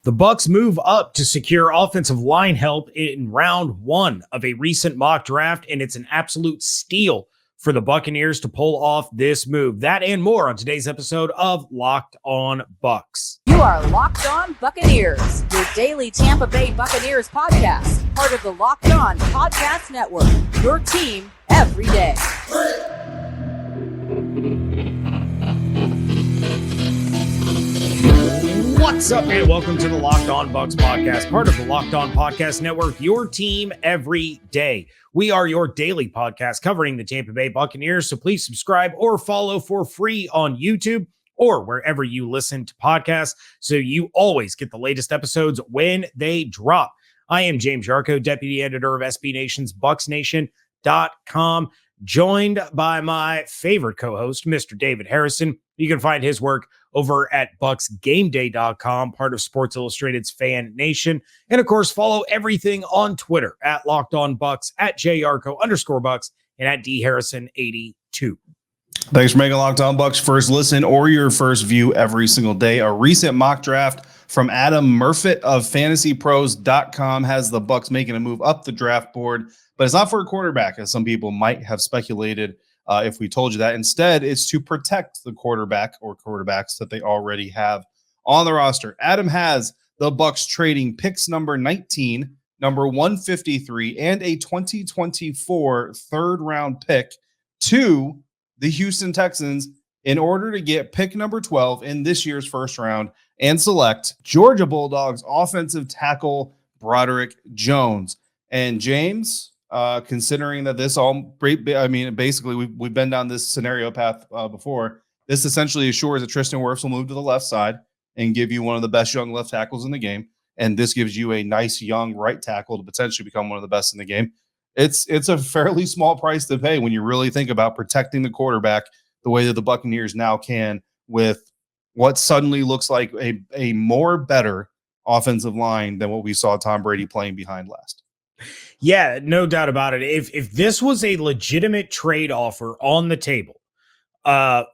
The Bucs move up to secure offensive line help in round one of a recent mock draft, and it's an absolute steal for the Buccaneers to pull off this move. That and more on today's episode of Locked On Bucs. You are Locked On Buccaneers, your daily Tampa Bay Buccaneers podcast, part of the Locked On Podcast Network, your team every day. What's up, and welcome to the Locked On Bucs podcast, part of the Locked On Podcast Network, your team every day. We are your daily podcast covering the Tampa Bay Buccaneers, so please subscribe or follow for free on YouTube or wherever you listen to podcasts so you always get the latest episodes when they drop. I am James Yarcho, deputy editor of SB Nation's BucsNation.com, joined by my favorite co-host, Mr. David Harrison. You can find his work over at BucsGameDay.com, part of Sports Illustrated's Fan Nation. And of course, follow everything on Twitter at Locked On Bucs, at JYarcho_Bucs, and at DHarrison82. Thanks for making Locked On Bucs first listen or your first view every single day. A recent mock draft from Adam Murfitt of FantasyPros.com has the Bucs making a move up the draft board, but it's not for a quarterback, as some people might have speculated if we told you that. Instead, it's to protect the quarterback or quarterbacks that they already have on the roster. Adam has the Bucs trading picks number 19, number 153, and a 2024 third-round pick to the Houston Texans in order to get pick number 12 in this year's first round and select Georgia Bulldogs offensive tackle Broderick Jones. And James, considering that this basically we've been down this scenario path before, this essentially assures that Tristan Wirfs will move to the left side and give you one of the best young left tackles in the game. And this gives you a nice young right tackle to potentially become one of the best in the game. It's a fairly small price to pay when you really think about protecting the quarterback the way that the Buccaneers now can with what suddenly looks like a more better offensive line than what we saw Tom Brady playing behind last. Yeah, no doubt about it. If this was a legitimate trade offer on the table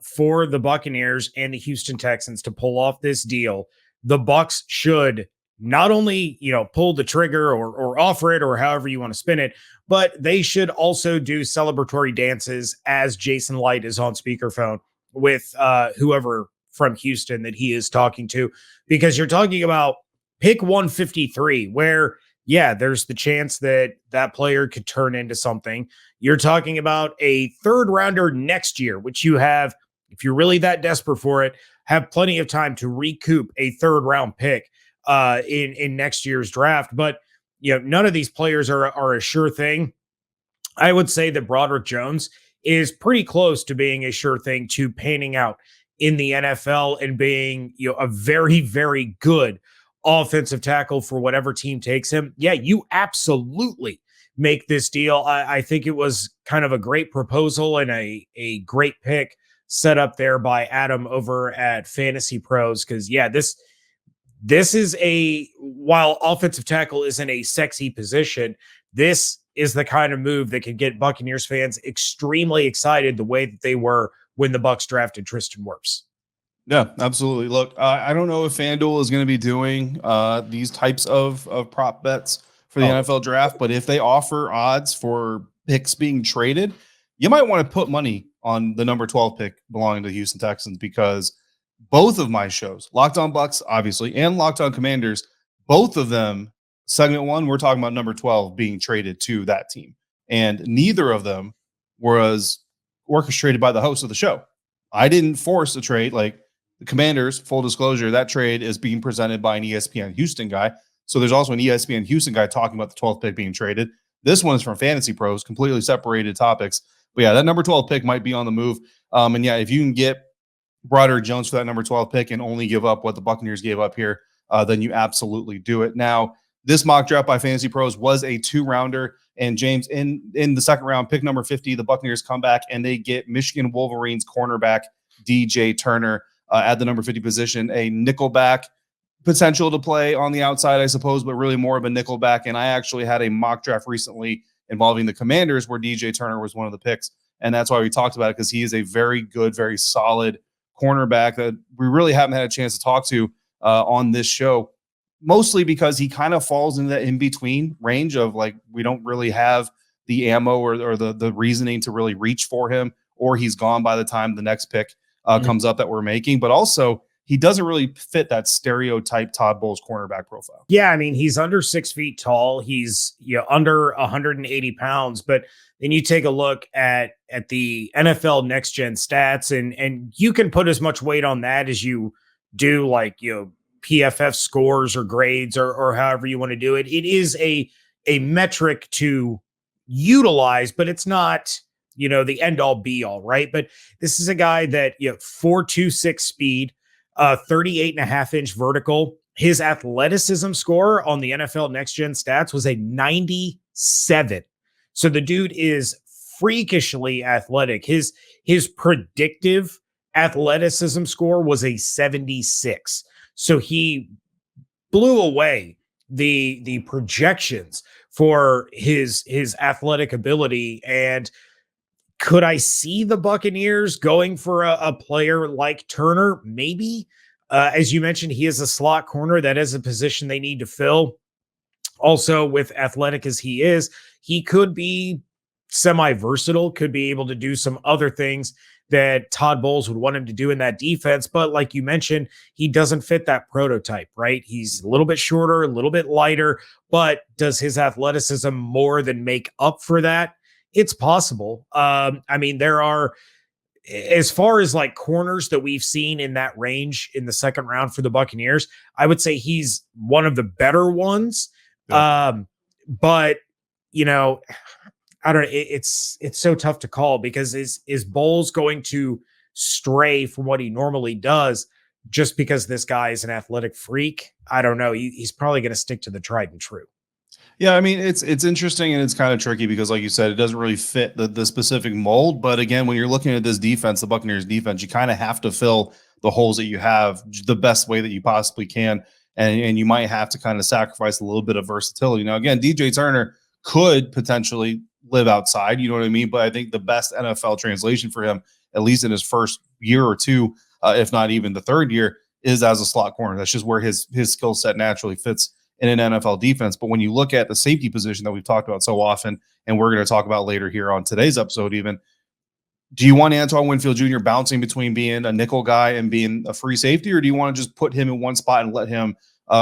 for the Buccaneers and the Houston Texans to pull off this deal, the Bucs should not only, pull the trigger or offer it or however you want to spin it, but they should also do celebratory dances as Jason Light is on speakerphone with whoever from Houston that he is talking to, because you're talking about pick 153 where, yeah, there's the chance that that player could turn into something. You're talking about a third rounder next year, which you have, if you're really that desperate for it, have plenty of time to recoup a third round pick in next year's draft. But, none of these players are a sure thing. I would say that Broderick Jones is pretty close to being a sure thing to panning out in the NFL and being, a very, very good offensive tackle for whatever team takes him. Yeah, you absolutely make this deal. I think it was kind of a great proposal and a great pick set up there by Adam over at Fantasy Pros. Because, yeah, this is while offensive tackle isn't a sexy position, this is the kind of move that can get Buccaneers fans extremely excited the way that they were when the Bucs drafted Tristan Wirfs. Yeah, absolutely. Look, I don't know if FanDuel is going to be doing these types of prop bets for the NFL draft, but if they offer odds for picks being traded, you might want to put money on the number 12 pick belonging to the Houston Texans, because both of my shows, Locked On Bucs, obviously, and Locked On Commanders, both of them, segment one, we're talking about number 12 being traded to that team. And neither of them was orchestrated by the host of the show. I didn't force a trade. Like the Commanders, full disclosure, that trade is being presented by an ESPN Houston guy. So there's also an ESPN Houston guy talking about the 12th pick being traded. This one is from Fantasy Pros, completely separated topics. But yeah, that number 12 pick might be on the move. And yeah, if you can get Broderick Jones for that number 12 pick and only give up what the Buccaneers gave up here, then you absolutely do it. Now, this mock draft by Fantasy Pros was a 2-rounder. And James, in the second round, pick number 50, the Buccaneers come back and they get Michigan Wolverines cornerback DJ Turner at the number 50 position, a nickelback potential to play on the outside, I suppose, but really more of a nickelback. And I actually had a mock draft recently involving the Commanders where DJ Turner was one of the picks. And that's why we talked about it, because he is a very good, very solid cornerback that we really haven't had a chance to talk to on this show. mostly because he kind of falls in the in-between range of like, we don't really have the ammo or the reasoning to really reach for him, or he's gone by the time the next pick comes up that we're making. But also, he doesn't really fit that stereotype Todd Bowles cornerback profile. Yeah, I mean, he's under 6 feet tall. He's under 180 pounds. But then you take a look at the NFL next gen stats, and you can put as much weight on that as you do, like, PFF scores or grades or however you want to do it. It is a metric to utilize, but it's not, the end all be all, right? But this is a guy that, 4.26 speed, 38.5-inch vertical. His athleticism score on the NFL Next Gen Stats was a 97. So the dude is freakishly athletic. His predictive athleticism score was a 76. So he blew away the projections for his athletic ability. And could I see the Buccaneers going for a player like Turner? Maybe. As you mentioned, he is a slot corner. That is a position they need to fill. Also, with athletic as he is, he could be semi-versatile, could be able to do some other things that Todd Bowles would want him to do in that defense. But like you mentioned, he doesn't fit that prototype, right? He's a little bit shorter, a little bit lighter, but does his athleticism more than make up for that? It's possible. I mean, there are, as far as like corners that we've seen in that range in the second round for the Buccaneers, I would say he's one of the better ones. Yeah. But I don't know. It's so tough to call, because is Bowles going to stray from what he normally does just because this guy is an athletic freak? I don't know. He's probably going to stick to the tried and true. Yeah, I mean, it's interesting, and it's kind of tricky because, like you said, it doesn't really fit the specific mold. But again, when you're looking at this defense, the Buccaneers defense, you kind of have to fill the holes that you have the best way that you possibly can. And you might have to kind of sacrifice a little bit of versatility. Now, again, DJ Turner could potentially live outside, you know what I mean? But I think the best NFL translation for him, at least in his first year or two, if not even the third year, is as a slot corner. That's just where his skill set naturally fits in an NFL defense. But when you look at the safety position that we've talked about so often, and we're going to talk about later here on today's episode even, do you want Antoine Winfield Jr. bouncing between being a nickel guy and being a free safety, or do you want to just put him in one spot and let him,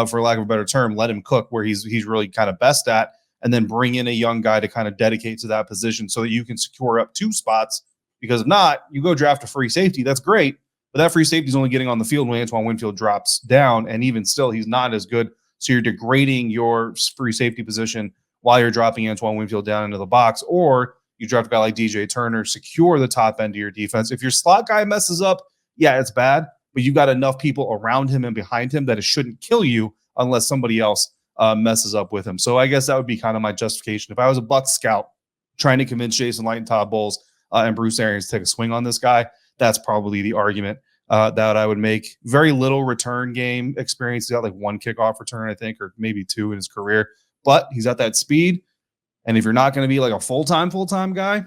for lack of a better term, let him cook where he's really kind of best at, and then bring in a young guy to kind of dedicate to that position so that you can secure up 2 spots? Because if not, you go draft a free safety. That's great, but that free safety is only getting on the field when Antoine Winfield drops down, and even still, he's not as good. So you're degrading your free safety position while you're dropping Antoine Winfield down into the box. Or you draft a guy like DJ Turner, secure the top end of your defense. If your slot guy messes up, yeah, it's bad, but you got enough people around him and behind him that it shouldn't kill you unless somebody else messes up with him. So I guess that would be kind of my justification. If I was a Bucs scout trying to convince Jason Light and Todd Bowles and Bruce Arians to take a swing on this guy, that's probably the argument that I would make. Very little return game experience. He's got like 1 kickoff return, I think, or maybe 2 in his career, but he's got that speed. And if you're not going to be like a full-time guy,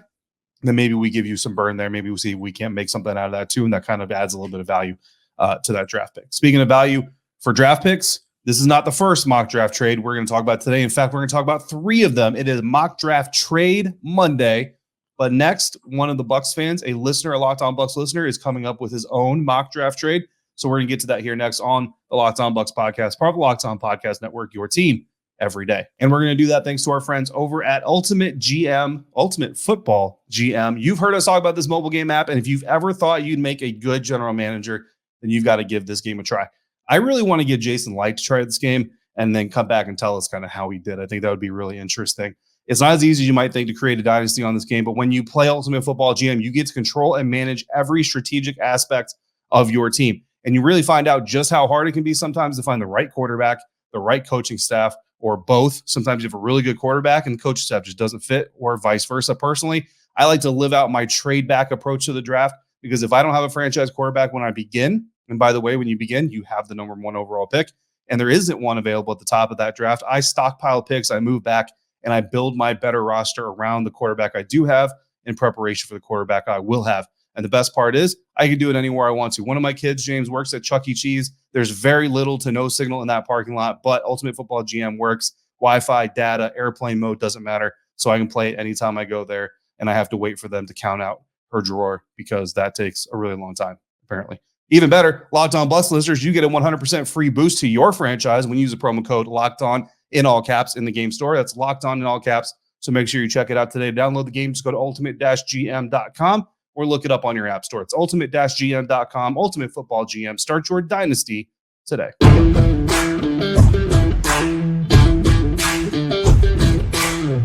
then maybe we give you some burn there. Maybe we see we can't make something out of that too. And that kind of adds a little bit of value to that draft pick. Speaking of value for draft picks, this is not the first mock draft trade we're going to talk about today. In fact, we're going to talk about 3 of them. It is Mock Draft Trade Monday. But next, one of the Bucs fans, a listener, a Locked On Bucs listener, is coming up with his own mock draft trade. So we're going to get to that here next on the Locked On Bucs podcast, part of the Locked On Podcast Network, your team every day. And we're going to do that thanks to our friends over at Ultimate GM, Ultimate Football GM. You've heard us talk about this mobile game app, and if you've ever thought you'd make a good general manager, then you've got to give this game a try. I really want to get Jason Light to try this game and then come back and tell us kind of how he did. I think that would be really interesting. It's not as easy as you might think to create a dynasty on this game, but when you play Ultimate Football GM, you get to control and manage every strategic aspect of your team. And you really find out just how hard it can be sometimes to find the right quarterback, the right coaching staff, or both. Sometimes you have a really good quarterback and the coaching staff just doesn't fit, or vice versa. Personally, I like to live out my trade back approach to the draft, because if I don't have a franchise quarterback when I begin, and by the way, when you begin, you have the number 1 overall pick, and there isn't one available at the top of that draft, I stockpile picks, I move back, and I build my better roster around the quarterback I do have in preparation for the quarterback I will have And the best part is I can do it anywhere I want to. One of my kids, James, works at Chuck E. Cheese. There's very little to no signal in that parking lot, but Ultimate Football GM works. Wi-Fi, data, airplane mode, doesn't matter. So I can play it anytime I go there, and I have to wait for them to count out her drawer because that takes a really long time, apparently. Even better, Locked On Bucs listeners, you get a 100% free boost to your franchise when you use the promo code Locked On in all caps in the game store. That's Locked On in all caps. So make sure you check it out today. Download the game. Just go to ultimate-gm.com or look it up on your app store. It's ultimate-gm.com. Ultimate Football GM. Start your dynasty today.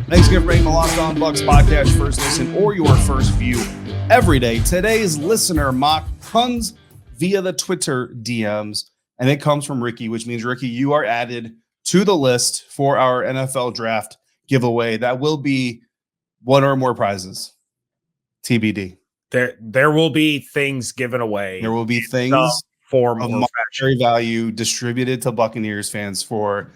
Thanks again for making the Locked On Bucs podcast first listen or your first view every day. Today's listener mock comes via the Twitter DMs, and it comes from Ricky, which means, Ricky, you are added to the list for our NFL draft giveaway. That will be one or more prizes. TBD. There will be things given away. There will be things form of monetary value distributed to Buccaneers fans for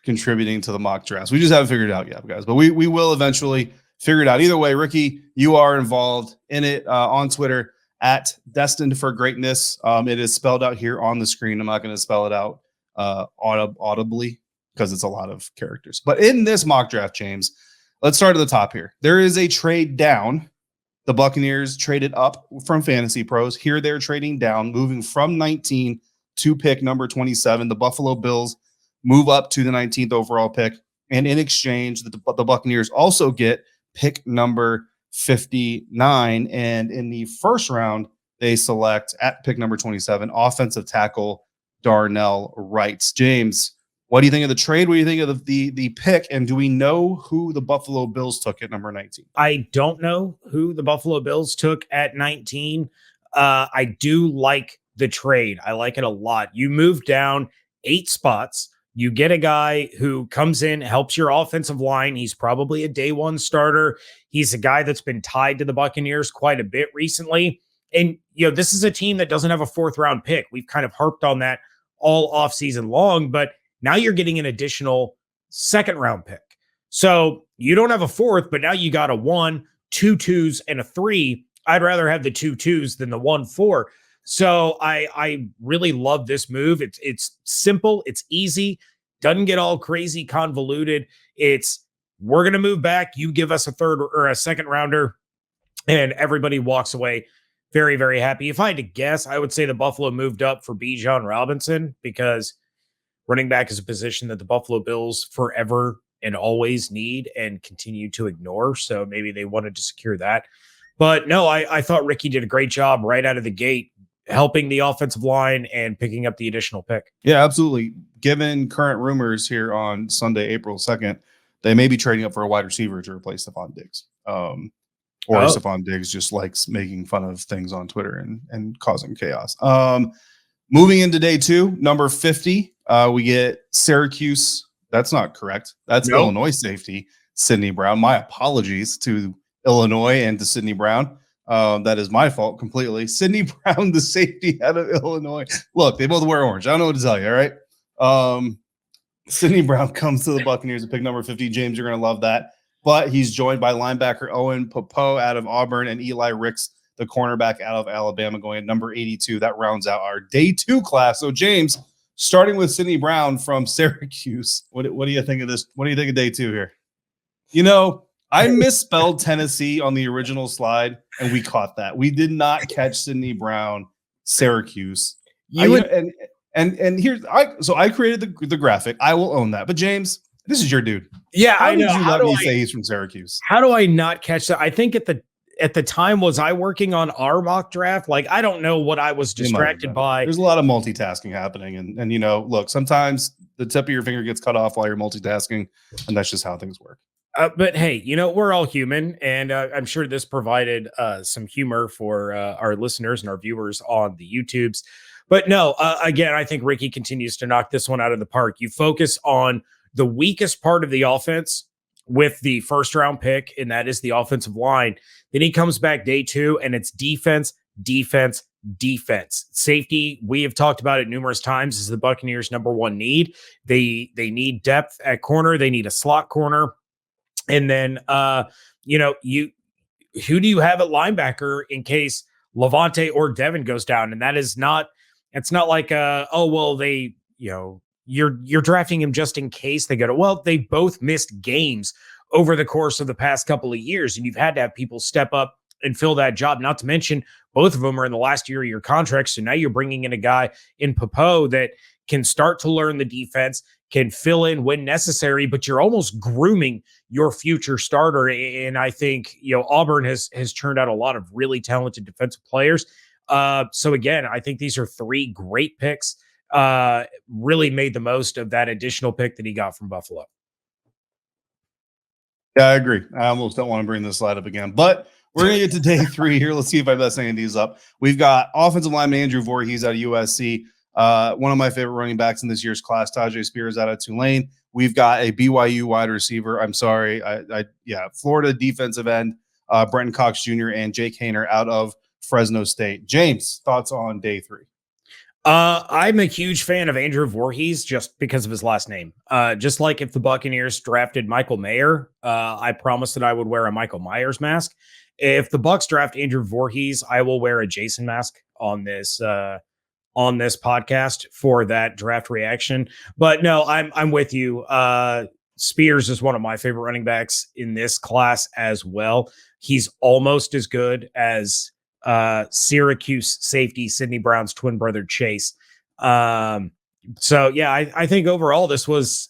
contributing to the mock drafts. We just haven't figured it out yet, guys, but we will eventually figure it out. Either way, Ricky, you are involved in it on Twitter at Destined for Greatness. It is spelled out here on the screen. I'm not going to spell it out audibly because it's a lot of characters. But in this mock draft, James, let's start at the top here. There is a trade down. The Buccaneers traded up from FantasyPros. Here they're trading down, moving from 19 to pick number 27. The Buffalo Bills move up to the 19th overall pick. And in exchange, the Buccaneers also get pick number 59. And in the first round, they select at pick number 27, offensive tackle Darnell Wright. James, what do you think of the trade? What do you think of the pick? And do we know who the Buffalo Bills took at number 19? I don't know who the Buffalo Bills took at 19. I do like the trade. I like it a lot. You move down 8 spots. You get a guy who comes in, helps your offensive line. He's probably a day one starter. He's a guy that's been tied to the Buccaneers quite a bit recently. And, this is a team that doesn't have a 4th round pick. We've kind of harped on that all offseason long, but now you're getting an additional 2nd round pick. So you don't have a 4th, but now you got a 1, 2 2s, and a 3. I'd rather have the 2 2s than the 1 4. So I really love this move. It's simple. It's easy. Doesn't get all crazy convoluted. We're going to move back. You give us a 3rd or a 2nd rounder, and everybody walks away very, very happy. If I had to guess, I would say the Buffalo moved up for Bijan Robinson because running back is a position that the Buffalo Bills forever and always need and continue to ignore. So maybe they wanted to secure that. But no, I thought Ricky did a great job right out of the gate, helping the offensive line and picking up the additional pick. Yeah, absolutely. Given current rumors here on Sunday, April 2nd, they may be trading up for a wide receiver to replace Stephon Diggs. Stephon Diggs just likes making fun of things on Twitter and causing chaos. Moving into day 2, number 50, we get Syracuse. That's not correct. That's Illinois safety, Sidney Brown. My apologies to Illinois and to Sidney Brown. That is my fault completely. Sidney Brown, the safety out of Illinois. Look, they both wear orange. I don't know what to tell you, all right? Sidney Brown comes to the Buccaneers at pick number 50. James, you're going to love that. But he's joined by linebacker Owen Popo out of Auburn and Eli Ricks, the cornerback out of Alabama, going at number 82. That rounds out our day 2 class. So, James, starting with Sidney Brown from Syracuse, what do you think of this? What do you think of day 2 here? I misspelled Tennessee on the original slide, and we caught that. We did not catch Sidney Brown, Syracuse. And here's I created the graphic. I will own that. But James, this is your dude. Yeah, I know. How did you let me say he's from Syracuse? How do I not catch that? I think at the time, was I working on our mock draft? Like, I don't know what I was distracted by. There's a lot of multitasking happening, and look, sometimes the tip of your finger gets cut off while you're multitasking, and that's just how things work. But hey, we're all human, and I'm sure this provided some humor for our listeners and our viewers on the YouTubes. But no, again, I think Ricky continues to knock this one out of the park. You focus on the weakest part of the offense with the 1st round pick, and that is the offensive line. Then he comes back day 2, and it's defense, defense, defense. Safety, we have talked about it numerous times, is the Buccaneers' number 1 need. They need depth at corner. They need a slot corner. And then, who do you have at linebacker in case Levante or Devin goes down. And it's not like, you're drafting him just in case they go to, well, they both missed games over the course of the past couple of years. And you've had to have people step up and fill that job. Not to mention both of them are in the last year of your contract. So now you're bringing in a guy in Popo that can start to learn the defense, can fill in when necessary, but you're almost grooming your future starter. And I think, Auburn has churned out a lot of really talented defensive players. So again, I think these are three great picks. Really made the most of that additional pick that he got from Buffalo. Yeah, I agree. I almost don't want to bring this slide up again, but we're going to get to day 3 here. Let's see if I mess any of these up. We've got offensive lineman Andrew Voorhees out of USC. One of my favorite running backs in this year's class, Tajay Spears out of Tulane. We've got a BYU wide receiver. I'm sorry. Florida defensive end, Brenton Cox Jr. and Jake Haener out of Fresno State. James, thoughts on day 3? I'm a huge fan of Andrew Voorhees just because of his last name. Just like if the Buccaneers drafted Michael Mayer, I promised that I would wear a Michael Myers mask. If the Bucs draft Andrew Voorhees, I will wear a Jason mask on this podcast for that draft reaction. But no, I'm with you. Spears is one of my favorite running backs in this class as well. He's almost as good as Syracuse safety Sidney Brown's twin brother Chase. I think overall this was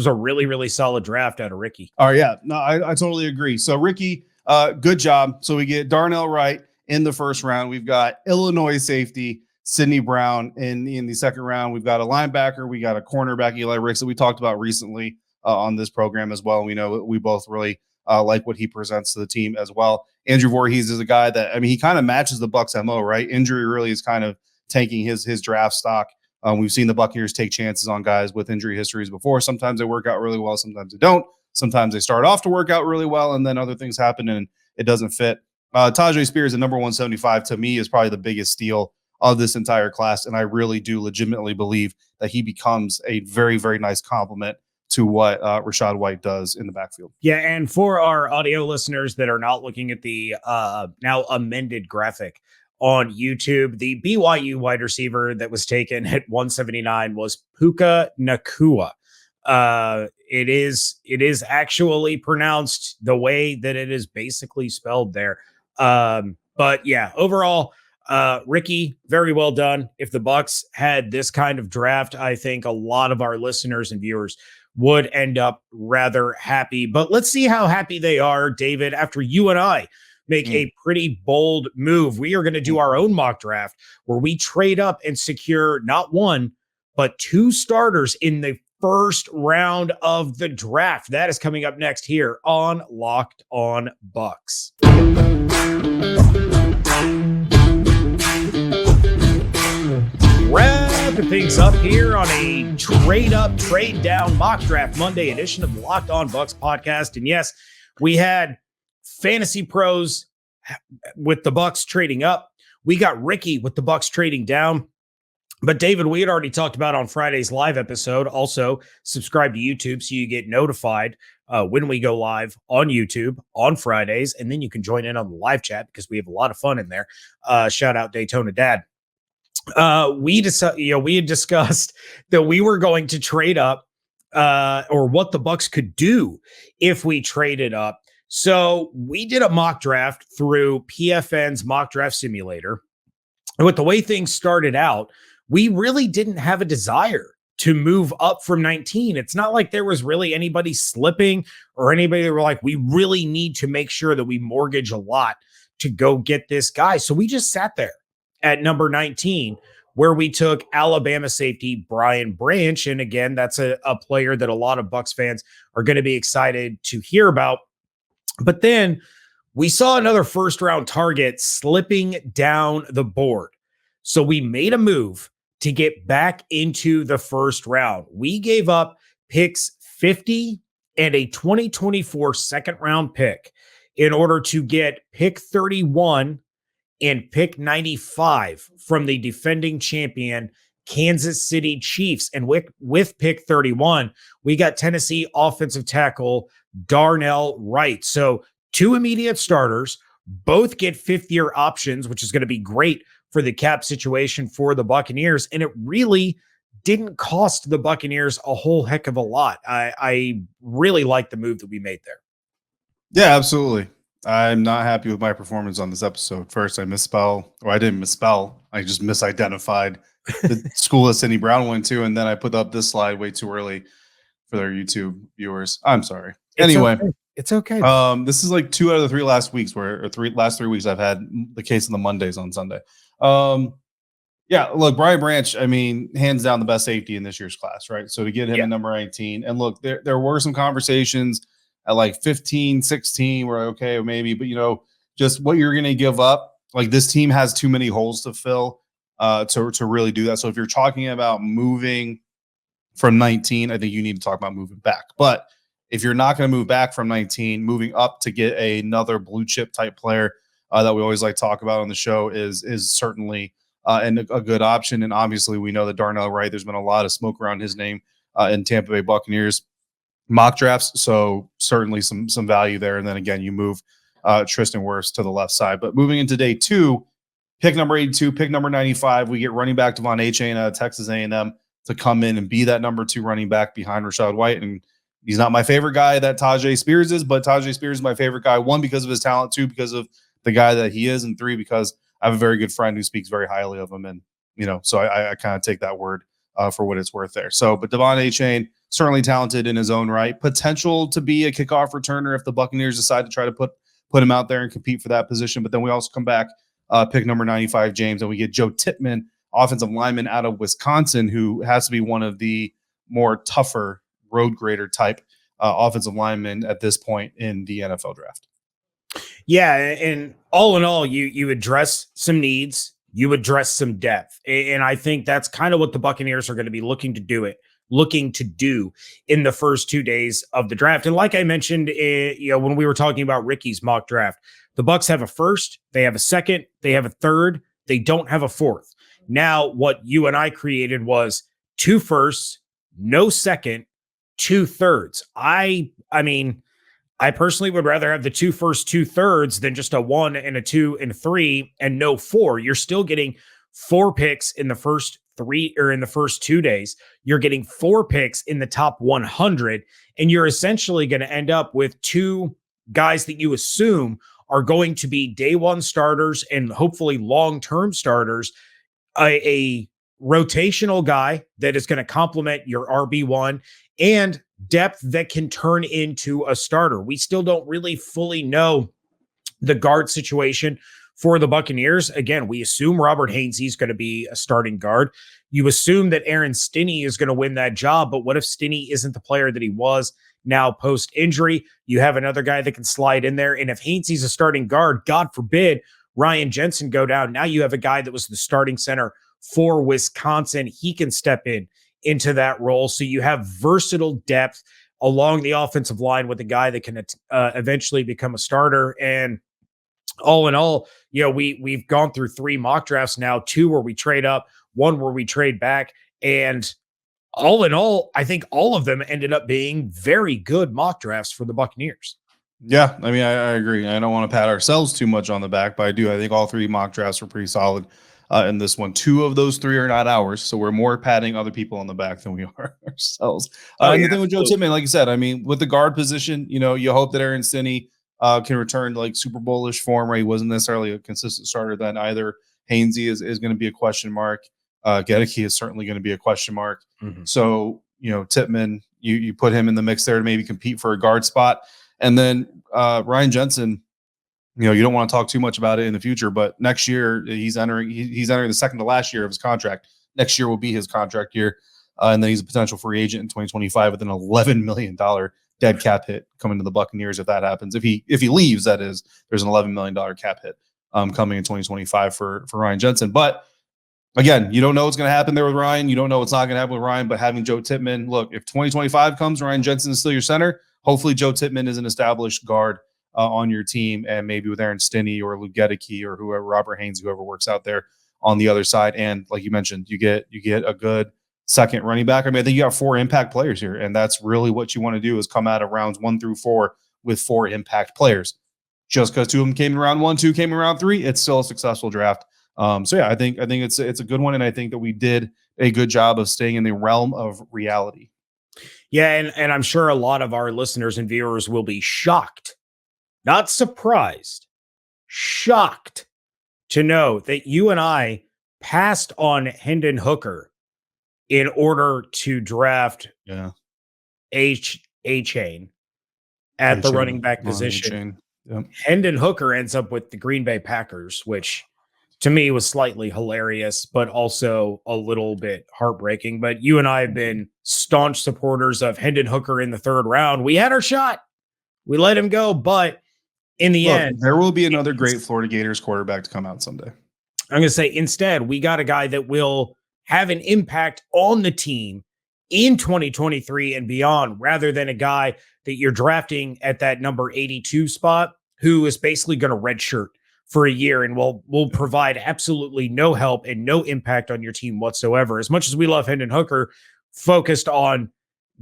a really, really solid draft out of Ricky. Oh yeah, no, I totally agree. So Ricky, good job. So we get Darnell Wright in the first round. We've got Illinois safety Sidney Brown in the second round. We've got a linebacker. We got a cornerback, Eli Ricks, that we talked about recently on this program as well. We know we both really like what he presents to the team as well. Andrew Voorhees is a guy that, he kind of matches the Bucs MO, right? Injury really is kind of tanking his draft stock. We've seen the Buccaneers take chances on guys with injury histories before. Sometimes they work out really well. Sometimes they don't. Sometimes they start off to work out really well, and then other things happen and it doesn't fit. Tajay Spears at number 175 to me is probably the biggest steal of this entire class, and I really do legitimately believe that he becomes a very, very nice complement to what Rachaad White does in the backfield. Yeah, and for our audio listeners that are not looking at the now amended graphic on YouTube, the BYU wide receiver that was taken at 179 was Puka Nacua. It is actually pronounced the way that it is basically spelled there. But yeah, overall, Ricky, very well done. If the Bucs had this kind of draft, I think a lot of our listeners and viewers would end up rather happy. But let's see how happy they are, David, after you and I make a pretty bold move. We are going to do our own mock draft where we trade up and secure not one, but 2 starters in the first round of the draft. That is coming up next here on Locked On Bucs. Wrapping things up here on a trade up, trade down mock draft Monday edition of the Locked On Bucs podcast. And yes, we had FantasyPros with the Bucs trading up. We got Ricky with the Bucs trading down. But David, we had already talked about on Friday's live episode. Also, subscribe to YouTube so you get notified when we go live on YouTube on Fridays. And then you can join in on the live chat because we have a lot of fun in there. Shout out Daytona Dad. We had discussed that we were going to trade up or what the Bucs could do if we traded up. So we did a mock draft through PFN's mock draft simulator. And with the way things started out, we really didn't have a desire to move up from 19. It's not like there was really anybody slipping or anybody that were like, we really need to make sure that we mortgage a lot to go get this guy. So we just sat there at number 19, where we took Alabama safety Brian Branch. And again, that's a player that a lot of Bucs fans are going to be excited to hear about. But then we saw another first round target slipping down the board. So we made a move to get back into the first round. We gave up picks 50 and a 2024 second round pick in order to get pick 31 and pick 95 from the defending champion Kansas City Chiefs. And with pick 31, we got Tennessee offensive tackle Darnell Wright. So 2 immediate starters Both get fifth-year options, which is going to be great for the cap situation for the Buccaneers. And it really didn't cost the Buccaneers a whole heck of a lot. I really like the move that we made there. Yeah, absolutely. I'm not happy with my performance on this episode. First, I didn't misspell. I just misidentified the school that Sidney Brown went to, and then I put up this slide way too early for their YouTube viewers. I'm sorry. Anyway, it's okay. This is like 2 out of the 3 last weeks last 3 weeks I've had the case of the Mondays on Sunday. Yeah, look, Brian Branch, I mean, hands down the best safety in this year's class, right? So to get him at number 19, and look, there were some conversations at like 15, 16, we're like, okay, maybe, but just what you're going to give up. Like, this team has too many holes to fill to really do that. So if you're talking about moving from 19, I think you need to talk about moving back. But if you're not going to move back from 19, moving up to get another blue chip type player that we always like to talk about on the show is certainly and a good option. And obviously we know that Darnell Wright, there's been a lot of smoke around his name in Tampa Bay Buccaneers mock drafts. So certainly some value there. And then again, you move Tristan Wirfs to the left side. But moving into day 2, pick number 82, pick number 95, we get running back Devon Achane out of Texas A&M to come in and be that number 2 running back behind Rachaad White. And he's not my favorite guy that Tajay Spears is, but Tajay Spears is my favorite guy. 1, because of his talent. 2, because of the guy that he is. And 3, because I have a very good friend who speaks very highly of him. And, so I kind of take that word for what it's worth there. So, but Devon Achane, certainly talented in his own right. Potential to be a kickoff returner if the Buccaneers decide to try to put him out there and compete for that position. But then we also come back, pick number 95, James, and we get Joe Tippmann, offensive lineman out of Wisconsin, who has to be one of the more tougher road grader type offensive linemen at this point in the NFL draft. Yeah, and all in all, you address some needs, you address some depth, and I think that's kind of what the Buccaneers are going to be looking to do in the first 2 days of the draft. And like I mentioned, when we were talking about Ricky's mock draft, the Bucs have a first, they have a second, they have a third, they don't have a fourth. Now, what you and I created was 2 firsts, no second, 2 thirds. I mean, I personally would rather have the 2 firsts, 2 thirds than just a 1 and a 2 and 3 and no 4. You're still getting 4 picks in the first 3 or in the first 2 days. You're getting 4 picks in the top 100, and you're essentially going to end up with 2 guys that you assume are going to be day 1 starters and hopefully long-term starters. A rotational guy that is going to complement your RB1 and depth that can turn into a starter. We still don't really fully know the guard situation for the Buccaneers. Again, we assume Robert Hainsey is going to be a starting guard. You assume that Aaron Stinney is going to win that job, but what if Stinney isn't the player that he was now post-injury? You have another guy that can slide in there, and if Hainsey's a starting guard, God forbid Ryan Jensen go down. Now you have a guy that was the starting center for Wisconsin. He can step into that role. So you have versatile depth along the offensive line with a guy that can eventually become a starter. And all in all, we've gone through 3 mock drafts now, 2 where we trade up, 1 where we trade back. And all in all, I think all of them ended up being very good mock drafts for the Buccaneers. Yeah, I mean, I agree. I don't want to pat ourselves too much on the back, but I do. I think all 3 mock drafts were pretty solid in this one. 2 of those 3 are not ours, so we're more patting other people on the back than we are ourselves. And the thing with Joe Tippmann, like you said, I mean, with the guard position, you hope that Aaron Stinney can return to like Super Bowl-ish form, where he wasn't necessarily a consistent starter. Then either Hainsey is going to be a question mark. Gedeke is certainly going to be a question mark. Mm-hmm. So, Tippmann, you put him in the mix there to maybe compete for a guard spot. And then Ryan Jensen, you don't want to talk too much about it in the future, but next year he's entering the second to last year of his contract. Next year will be his contract year. And then he's a potential free agent in 2025 with an $11 million dead cap hit coming to the Buccaneers if that happens. If he leaves, that is, there's an $11 million cap hit coming in 2025 for Ryan Jensen. But again, you don't know what's going to happen there with Ryan. You don't know what's not going to happen with Ryan, but having Joe Tippmann, look, if 2025 comes, Ryan Jensen is still your center. Hopefully Joe Tippmann is an established guard on your team, and maybe with Aaron Stinney or Luke Gedeke or whoever, Robert Haynes, whoever works out there on the other side. And like you mentioned, you get a good second running back. I mean, I think you got 4 impact players here, and that's really what you want to do, is come out of rounds 1 through 4 with 4 impact players. just because 2 of them came in round 1, 2 came in round 3, it's still a successful draft. So yeah, I think it's a good one, and I think that we did a good job of staying in the realm of reality. Yeah, and I'm sure a lot of our listeners and viewers will be shocked, not surprised, shocked to know that you and I passed on Hendon Hooker in order to draft A-Chain at the running back position. Yep. Hendon Hooker ends up with the Green Bay Packers, which to me was slightly hilarious, but also a little bit heartbreaking. But you and I have been staunch supporters of Hendon Hooker in the 3rd round. We had our shot. We let him go, but in the end, there will be another great Florida Gators quarterback to come out someday. I'm going to say instead, we got a guy that will have an impact on the team in 2023 and beyond, rather than a guy that you're drafting at that number 82 spot, who is basically going to redshirt for a year and will provide absolutely no help and no impact on your team whatsoever. As much as we love Hendon Hooker, focused on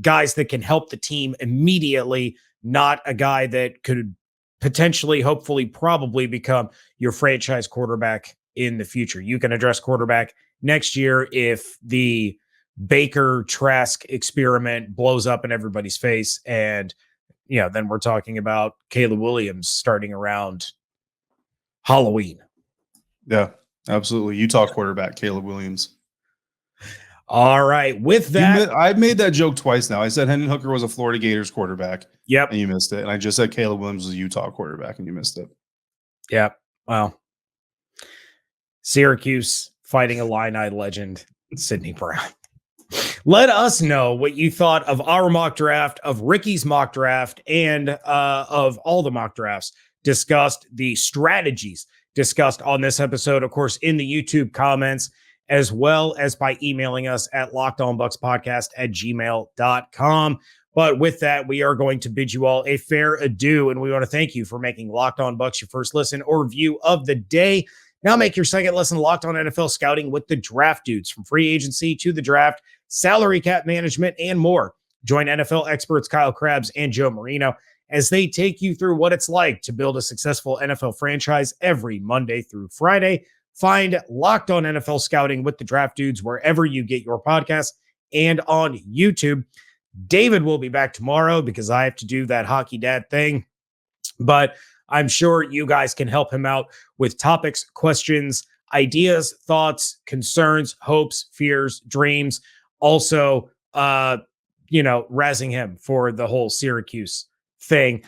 guys that can help the team immediately, not a guy that could potentially, hopefully, probably become your franchise quarterback in the future. You can address quarterback next year if the Baker Trask experiment blows up in everybody's face. And, then we're talking about Caleb Williams starting around Halloween. Yeah, absolutely. Utah quarterback, Caleb Williams. All right. With that, I've made that joke twice now. I said Hendon Hooker was a Florida Gators quarterback. Yep. And you missed it. And I just said Caleb Williams was a Utah quarterback, and you missed it. Yep. Well, Syracuse fighting Illini legend, Sidney Brown. Let us know what you thought of our mock draft, of Ricky's mock draft, and of all the mock drafts discussed, the strategies discussed on this episode, of course, in the YouTube comments, as well as by emailing us at lockedonbuckspodcast@gmail.com. But with that, we are going to bid you all a fair adieu, and we want to thank you for making Locked On Bucs your first listen or view of the day. Now make your second listen Locked On NFL Scouting with the Draft Dudes. From free agency to the draft, salary cap management, and more. Join NFL experts Kyle Krabs and Joe Marino as they take you through what it's like to build a successful NFL franchise every Monday through Friday. Find Locked On NFL Scouting with the Draft Dudes wherever you get your podcasts and on YouTube. David will be back tomorrow because I have to do that hockey dad thing, but I'm sure you guys can help him out with topics, questions, ideas, thoughts, concerns, hopes, fears, dreams. Also, razzing him for the whole Syracuse thing.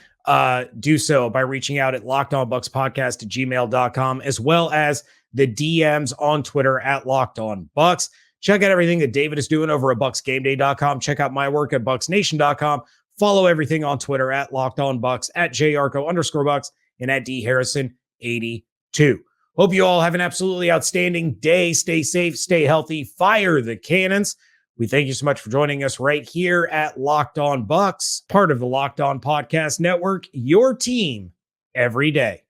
Do so by reaching out at lockedonbuckspodcast@gmail.com, as well as the DMs on Twitter at LockedOnBucks. Check out everything that David is doing over at BucksGameDay.com. Check out my work at BucksNation.com. Follow everything on Twitter at LockedOnBucks, at JYarcho_Bucks, and at DHarrison82. Hope you all have an absolutely outstanding day. Stay safe, stay healthy, fire the cannons. We thank you so much for joining us right here at Locked On Bucs, part of the Locked On Podcast Network, your team every day.